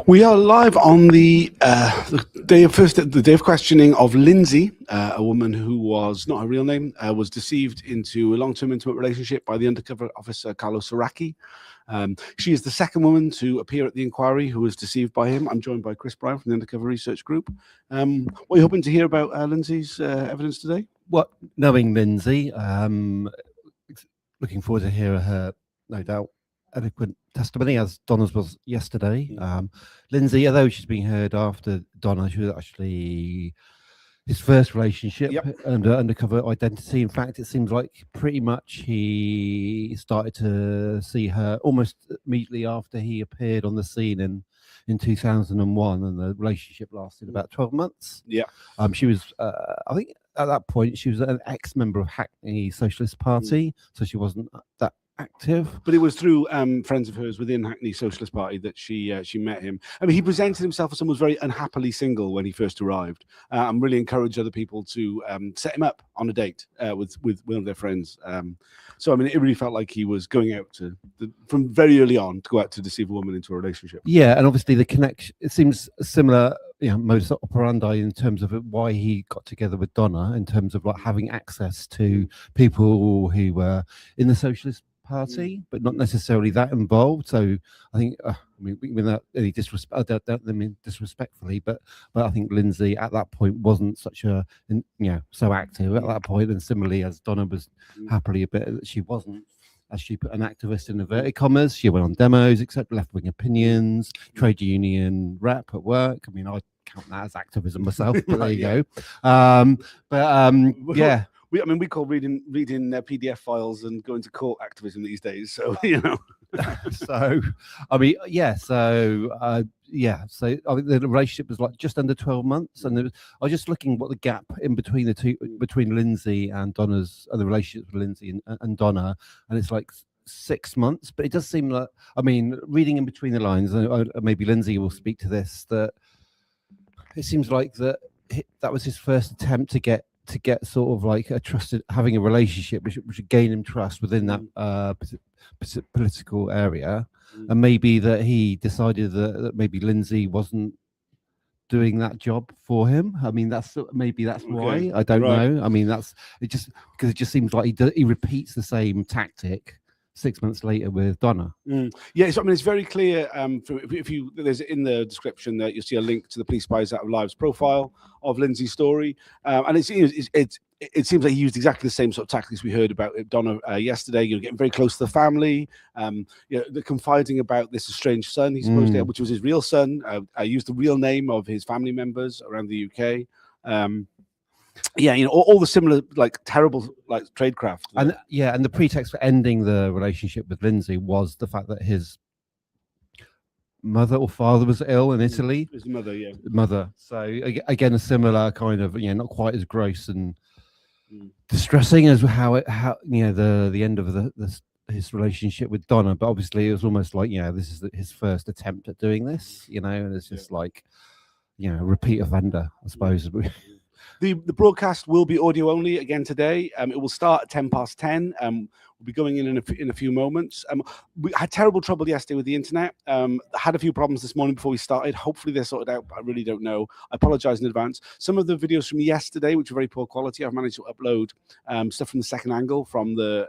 We are live on the day of questioning of Lindsey, a woman who was not her real name, was deceived into a long-term intimate relationship by the undercover officer Carlos Saraki. She is the second woman to appear at the inquiry who was deceived by him. I'm joined by Chris Brown from the Undercover Research Group. What are you hoping to hear about Lindsey's evidence today? Well, knowing Lindsey, looking forward to hear her, no doubt, eloquent testimony, as Donna's was yesterday. Lindsey, although she's being heard after Donna, she was actually his first relationship under undercover identity. In fact, it seems like pretty much he started to see her almost immediately after he appeared on the scene in 2001, and the relationship lasted about 12 months. She was, I think at that point, she was an ex-member of Hackney Socialist Party, so she wasn't that active. But it was through friends of hers within Hackney Socialist Party that she met him. I mean, he presented himself as someone who was very unhappily single when he first arrived, and really encouraged other people to set him up on a date with one of their friends. So I mean, it really felt like he was going out from very early on to go out to deceive a woman into a relationship. Yeah, and obviously the connection, it seems similar, modus operandi in terms of why he got together with Donna, in terms of like having access to people who were in the Socialist Party, but not necessarily that involved. So I think, I mean, without any disrespect, I don't mean disrespectfully, but I think Lindsey at that point wasn't such a, so active at that point, and similarly as Donna was happily a bit that she wasn't, as she put, an activist in inverted commas. She went on demos, except left-wing opinions, trade union rep at work. I mean, I count that as activism myself, but there you go. Yeah. We call reading PDF files and going to court activism these days. So So I mean, So I think the relationship was like just under 12 months, and I was just looking what the gap in between the two, between Lindsey and Donna's, the relationships with Lindsey and Donna, and it's like 6 months. But it does seem like, I mean, reading in between the lines, and maybe Lindsey will speak to this, that it seems like that was his first attempt to get sort of like a trusted, having a relationship which would gain him trust within that political area, and maybe that he decided that maybe Lindsey wasn't doing that job for him. I mean, that's why. I don't know. I mean, because it just seems like he repeats the same tactic 6 months later with Donna. Yeah, so I mean, it's very clear. There's in the description that you'll see a link to the Police Spies Out of Lives profile of Lindsey's story, and it seems like he used exactly the same sort of tactics we heard about Donna yesterday. Getting very close to the family, the confiding about this estranged son he's supposed to have, which was his real son. Used the real name of his family members around the UK. All the similar, like, terrible, like, tradecraft. And and the pretext for ending the relationship with Lindsey was the fact that his mother or father was ill in Italy. His mother, mother. So again, a similar kind of, not quite as gross and distressing as how the end of his relationship with Donna, but obviously it was almost like, this is his first attempt at doing this, and it's just like, a repeat offender, I suppose. The broadcast will be audio only again today. It will start at 10:10. We'll be going in a few moments. We had terrible trouble yesterday with the internet. Had a few problems this morning before we started. Hopefully they're sorted out, but I really don't know. I apologize in advance. Some of the videos from yesterday, which are very poor quality, I've managed to upload stuff from the second angle from the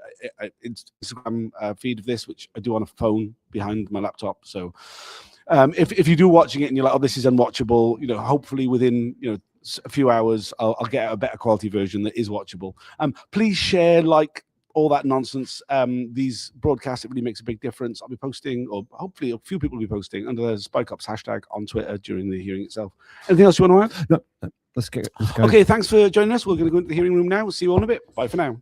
Instagram feed of this, which I do on a phone behind my laptop. So if you do watching it and you're like, oh, this is unwatchable, hopefully within a few hours I'll get a better quality version that is watchable. Please share, like, all that nonsense. These broadcasts, it really makes a big difference. I'll be posting, or hopefully a few people will be posting under the Spy Cops hashtag on Twitter during the hearing itself. Anything else you want to add? No, let's go. Okay, thanks for joining us. We're going to go into the hearing room now. We'll see you all in a bit. Bye for now.